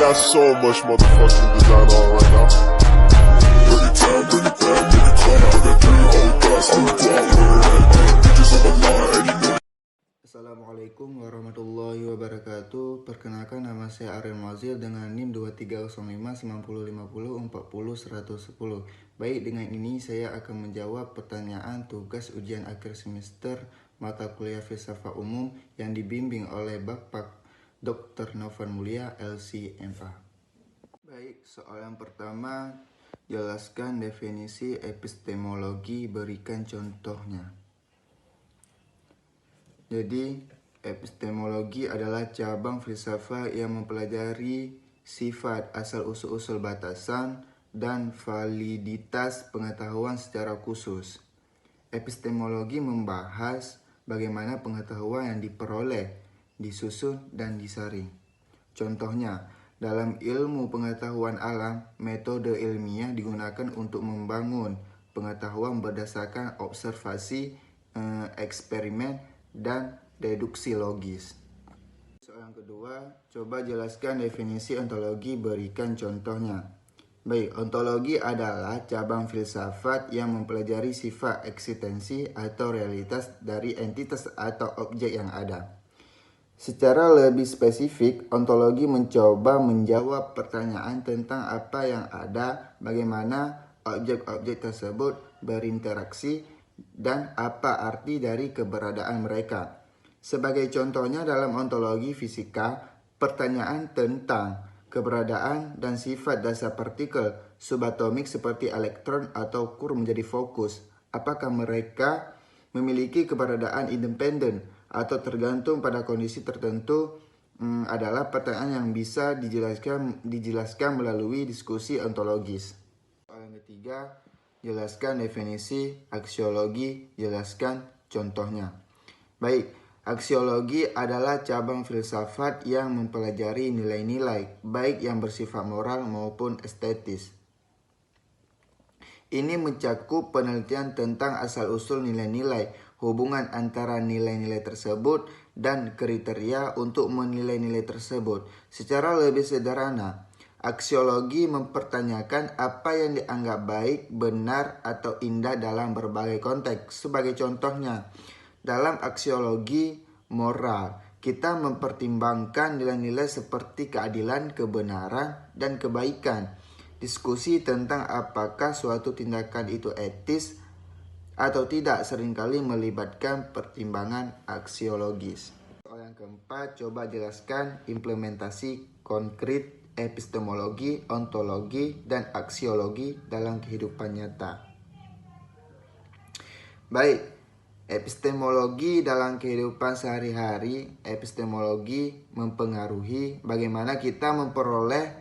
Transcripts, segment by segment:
got so much motherfucking design on right now. Bring it down, bring it down, bring it down. I got 3 whole thoughts on the block. Bitches on my line, and you know. Assalamualaikum warahmatullahi wabarakatuh. Perkenalkan, nama saya Ariel Mazil dengan NIM 2305 9050 40 110. Baik, dengan ini saya akan menjawab pertanyaan tugas ujian akhir semester mata kuliah filsafat umum yang dibimbing oleh Bapak Dr. Novan Mulia, LC.MA. Baik, soalan pertama, jelaskan definisi epistemologi, berikan contohnya. Jadi, epistemologi adalah cabang filsafat yang mempelajari sifat, asal-usul batasan, dan validitas pengetahuan secara khusus. Epistemologi membahas bagaimana pengetahuan yang diperoleh, disusun, dan disaring. Contohnya, dalam ilmu pengetahuan alam, metode ilmiah digunakan untuk membangun pengetahuan berdasarkan observasi, eksperimen, dan deduksi logis. Soalan kedua, coba jelaskan definisi ontologi, berikan contohnya. Baik, ontologi adalah cabang filsafat yang mempelajari sifat, eksistensi, atau realitas dari entitas atau objek yang ada. Secara lebih spesifik, ontologi mencoba menjawab pertanyaan tentang apa yang ada, bagaimana objek-objek tersebut berinteraksi, dan apa arti dari keberadaan mereka. Sebagai contohnya dalam ontologi fisika, pertanyaan tentang keberadaan dan sifat dasar partikel subatomik seperti elektron atau kur menjadi fokus. Apakah mereka memiliki keberadaan independen atau tergantung pada kondisi tertentu, adalah pertanyaan yang bisa dijelaskan melalui diskusi ontologis. Soalan ketiga, jelaskan definisi aksiologi, jelaskan contohnya. Baik, aksiologi adalah cabang filsafat yang mempelajari nilai-nilai, baik yang bersifat moral maupun estetis. Ini mencakup penelitian tentang asal-usul nilai-nilai, hubungan antara nilai-nilai tersebut, dan kriteria untuk menilai nilai tersebut. Secara lebih sederhana, aksiologi mempertanyakan apa yang dianggap baik, benar, atau indah dalam berbagai konteks. Sebagai contohnya, dalam aksiologi moral, kita mempertimbangkan nilai-nilai seperti keadilan, kebenaran, dan kebaikan. Diskusi tentang apakah suatu tindakan itu etis atau tidak seringkali melibatkan pertimbangan aksiologis. Soal yang keempat, coba jelaskan implementasi konkret epistemologi, ontologi, dan aksiologi dalam kehidupan nyata. Baik, epistemologi dalam kehidupan sehari-hari, epistemologi mempengaruhi bagaimana kita memperoleh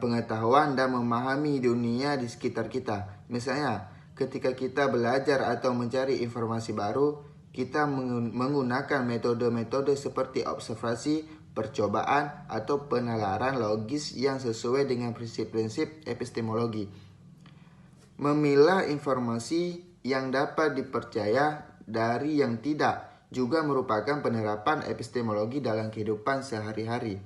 pengetahuan dan memahami dunia di sekitar kita. Misalnya, ketika kita belajar atau mencari informasi baru, kita menggunakan metode-metode seperti observasi, percobaan, atau penalaran logis yang sesuai dengan prinsip-prinsip epistemologi. Memilah informasi yang dapat dipercaya dari yang tidak juga merupakan penerapan epistemologi dalam kehidupan sehari-hari.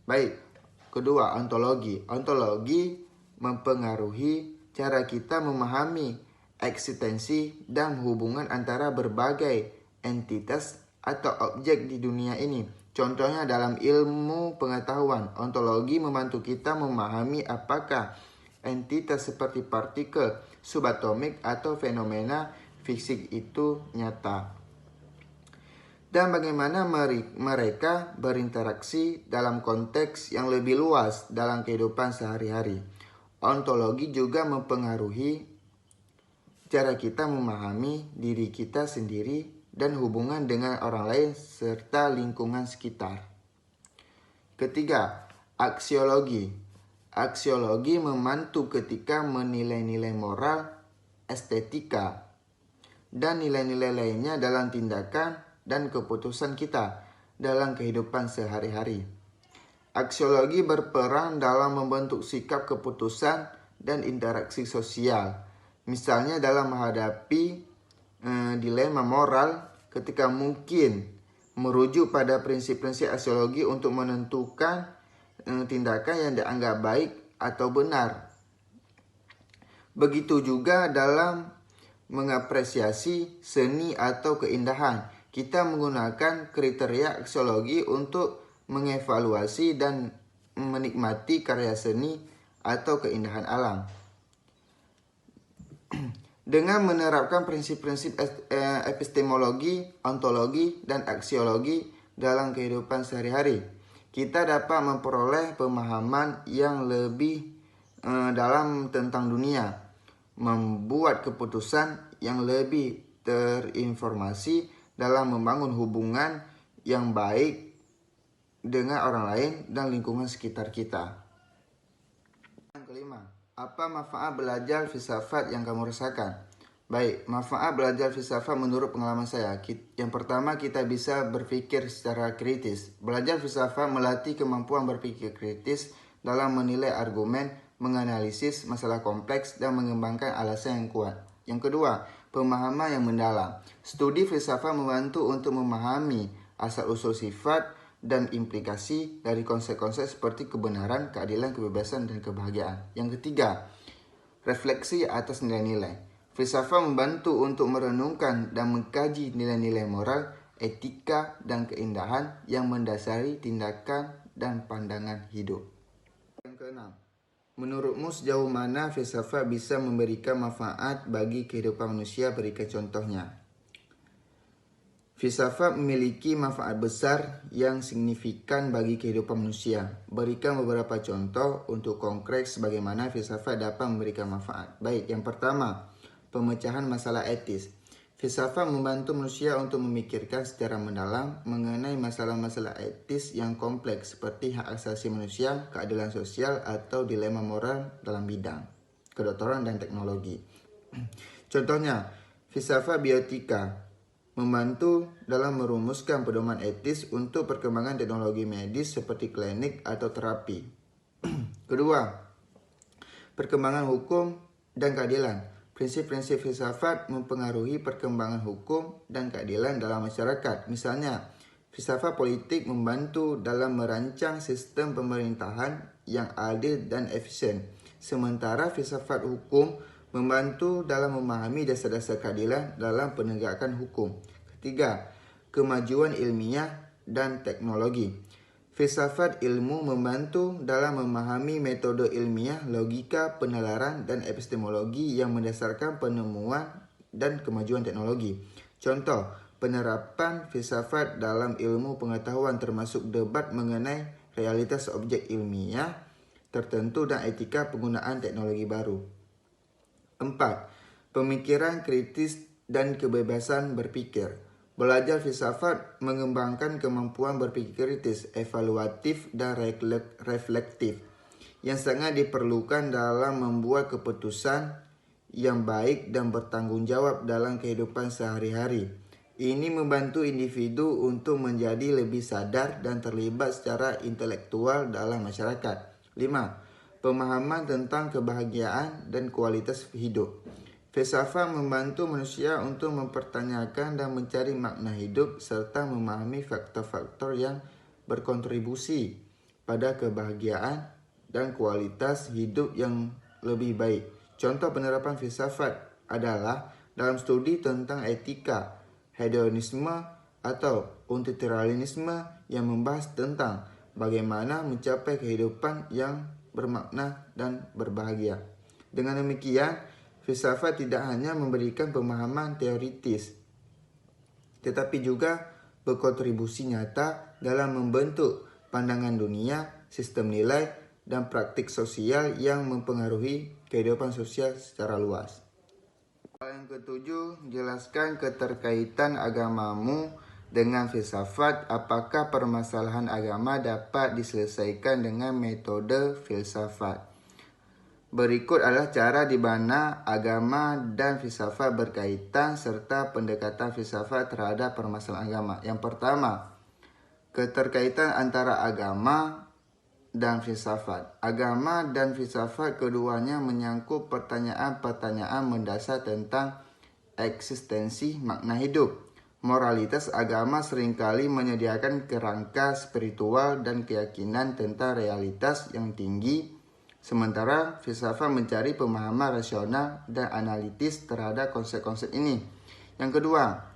Baik, kedua, ontologi. Ontologi mempengaruhi cara kita memahami eksistensi dan hubungan antara berbagai entitas atau objek di dunia ini. Contohnya dalam ilmu pengetahuan, ontologi membantu kita memahami apakah entitas seperti partikel subatomik atau fenomena fisik itu nyata, dan bagaimana mereka berinteraksi dalam konteks yang lebih luas dalam kehidupan sehari-hari. Ontologi juga mempengaruhi cara kita memahami diri kita sendiri dan hubungan dengan orang lain serta lingkungan sekitar. Ketiga, aksiologi. Aksiologi membantu ketika menilai nilai moral, estetika, dan nilai-nilai lainnya dalam tindakan dan keputusan kita dalam kehidupan sehari-hari. Aksiologi berperan dalam membentuk sikap keputusan dan interaksi sosial. Misalnya dalam menghadapi dilema moral, ketika mungkin merujuk pada prinsip-prinsip aksiologi untuk menentukan tindakan yang dianggap baik atau benar. Begitu juga dalam mengapresiasi seni atau keindahan. Kita menggunakan kriteria aksiologi untuk mengevaluasi dan menikmati karya seni atau keindahan alam. Dengan menerapkan prinsip-prinsip epistemologi, ontologi, dan aksiologi dalam kehidupan sehari-hari, kita dapat memperoleh pemahaman yang lebih dalam tentang dunia, membuat keputusan yang lebih terinformasi dalam membangun hubungan yang baik dengan orang lain dan lingkungan sekitar kita. Yang kelima, apa manfaat belajar filsafat yang kamu rasakan? Baik, manfaat belajar filsafat menurut pengalaman saya. Yang pertama, kita bisa berpikir secara kritis. Belajar filsafat melatih kemampuan berpikir kritis dalam menilai argumen, menganalisis masalah kompleks, dan mengembangkan alasan yang kuat. Yang kedua, pemahaman yang mendalam. Studi filsafat membantu untuk memahami asal-usul sifat dan implikasi dari konsep-konsep seperti kebenaran, keadilan, kebebasan, dan kebahagiaan. Yang ketiga, refleksi atas nilai-nilai. Filsafat membantu untuk merenungkan dan mengkaji nilai-nilai moral, etika, dan keindahan yang mendasari tindakan dan pandangan hidup. Yang keenam, menurutmu sejauh mana filsafat bisa memberikan manfaat bagi kehidupan manusia? Berikan contohnya. Filsafat memiliki manfaat besar yang signifikan bagi kehidupan manusia. Berikan beberapa contoh untuk konkret bagaimana filsafat dapat memberikan manfaat. Baik, yang pertama, pemecahan masalah etis. Filsafat membantu manusia untuk memikirkan secara mendalam mengenai masalah-masalah etis yang kompleks seperti hak asasi manusia, keadilan sosial, atau dilema moral dalam bidang kedokteran dan teknologi. Contohnya, filsafat bioetika membantu dalam merumuskan pedoman etis untuk perkembangan teknologi medis seperti klinik atau terapi. Kedua, perkembangan hukum dan keadilan. Prinsip-prinsip filsafat mempengaruhi perkembangan hukum dan keadilan dalam masyarakat. Misalnya, filsafat politik membantu dalam merancang sistem pemerintahan yang adil dan efisien. Sementara filsafat hukum membantu dalam memahami dasar-dasar keadilan dalam penegakan hukum. Ketiga, kemajuan ilmiah dan teknologi. Filsafat ilmu membantu dalam memahami metode ilmiah, logika, penalaran, dan epistemologi yang mendasarkan penemuan dan kemajuan teknologi. Contoh, penerapan filsafat dalam ilmu pengetahuan termasuk debat mengenai realitas objek ilmiah tertentu dan etika penggunaan teknologi baru. 4. Pemikiran kritis dan kebebasan berpikir. Belajar filsafat mengembangkan kemampuan berpikir kritis, evaluatif, dan reflektif yang sangat diperlukan dalam membuat keputusan yang baik dan bertanggung jawab dalam kehidupan sehari-hari. Ini membantu individu untuk menjadi lebih sadar dan terlibat secara intelektual dalam masyarakat. 5. Pemahaman tentang kebahagiaan dan kualitas hidup. Filsafat membantu manusia untuk mempertanyakan dan mencari makna hidup serta memahami faktor-faktor yang berkontribusi pada kebahagiaan dan kualitas hidup yang lebih baik. Contoh penerapan filsafat adalah dalam studi tentang etika, hedonisme, atau utilitarianisme yang membahas tentang bagaimana mencapai kehidupan yang bermakna dan berbahagia. Dengan demikian, filsafat tidak hanya memberikan pemahaman teoritis, tetapi juga berkontribusi nyata dalam membentuk pandangan dunia, sistem nilai, dan praktik sosial yang mempengaruhi kehidupan sosial secara luas. Yang ketujuh, jelaskan keterkaitan agamamu dengan filsafat. Apakah permasalahan agama dapat diselesaikan dengan metode filsafat? Berikut adalah cara di mana agama dan filsafat berkaitan serta pendekatan filsafat terhadap permasalahan agama. Yang pertama, keterkaitan antara agama dan filsafat. Agama dan filsafat keduanya menyangkut pertanyaan-pertanyaan mendasar tentang eksistensi makna hidup, Moralitas agama seringkali menyediakan kerangka spiritual dan keyakinan tentang realitas yang tinggi, sementara filsafat mencari pemahaman rasional dan analitis terhadap konsep-konsep ini. Yang kedua,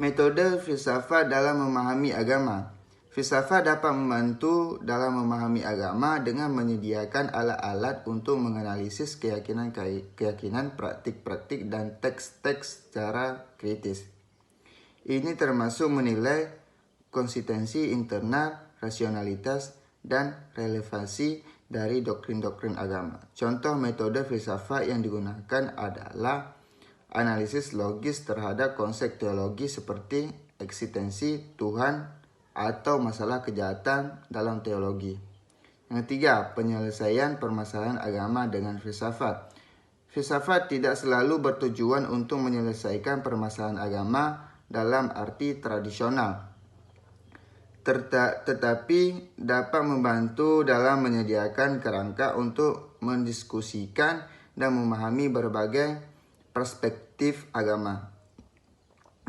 metode filsafat dalam memahami agama. Filsafat dapat membantu dalam memahami agama dengan menyediakan alat-alat untuk menganalisis keyakinan, praktik-praktik, dan teks-teks secara kritis. Ini termasuk menilai konsistensi internal, rasionalitas, dan relevansi dari doktrin-doktrin agama. Contoh metode filsafat yang digunakan adalah analisis logis terhadap konsep teologi seperti eksistensi Tuhan atau masalah kejahatan dalam teologi. Yang ketiga, penyelesaian permasalahan agama dengan filsafat. Filsafat tidak selalu bertujuan untuk menyelesaikan permasalahan agama dalam arti tradisional, tetapi dapat membantu dalam menyediakan kerangka untuk mendiskusikan dan memahami berbagai perspektif agama.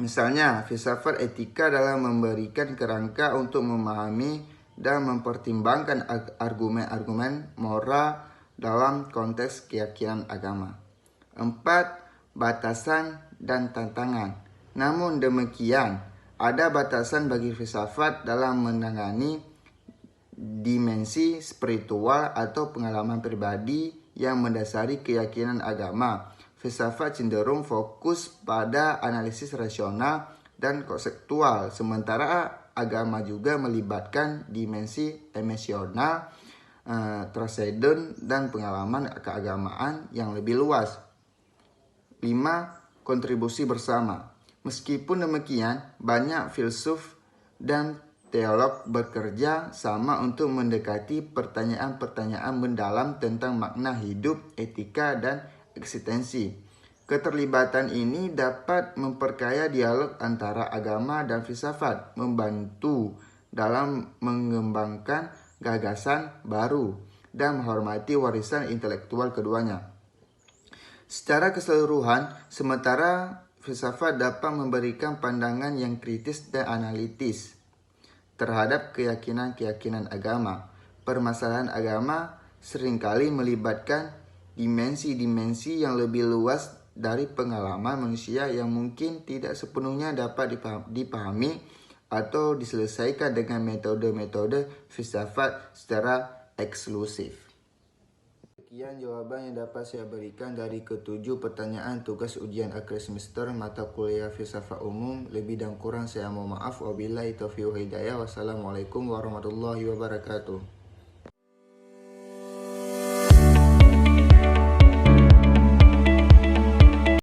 Misalnya, filsafat etika dalam memberikan kerangka untuk memahami dan mempertimbangkan argumen-argumen moral dalam konteks keyakinan agama. 4. Batasan dan tantangan. Namun demikian, ada batasan bagi filsafat dalam menangani dimensi spiritual atau pengalaman pribadi yang mendasari keyakinan agama. Filsafat cenderung fokus pada analisis rasional dan konseptual, sementara agama juga melibatkan dimensi emosional, transenden, dan pengalaman keagamaan yang lebih luas. 5. Kontribusi bersama. Meskipun demikian, banyak filsuf dan teolog bekerja sama untuk mendekati pertanyaan-pertanyaan mendalam tentang makna hidup, etika, dan eksistensi. Keterlibatan ini dapat memperkaya dialog antara agama dan filsafat, membantu dalam mengembangkan gagasan baru, dan menghormati warisan intelektual keduanya. Secara keseluruhan, sementara filsafat dapat memberikan pandangan yang kritis dan analitis terhadap keyakinan-keyakinan agama. Permasalahan agama seringkali melibatkan dimensi-dimensi yang lebih luas dari pengalaman manusia yang mungkin tidak sepenuhnya dapat dipahami atau diselesaikan dengan metode-metode filsafat secara eksklusif. Sekian jawaban yang dapat saya berikan dari ketujuh pertanyaan tugas ujian akhir semester mata kuliah filsafat umum. Lebih dan kurang saya mohon maaf. Wabillahi taufiq wal hidayah. Wassalamualaikum warahmatullahi wabarakatuh.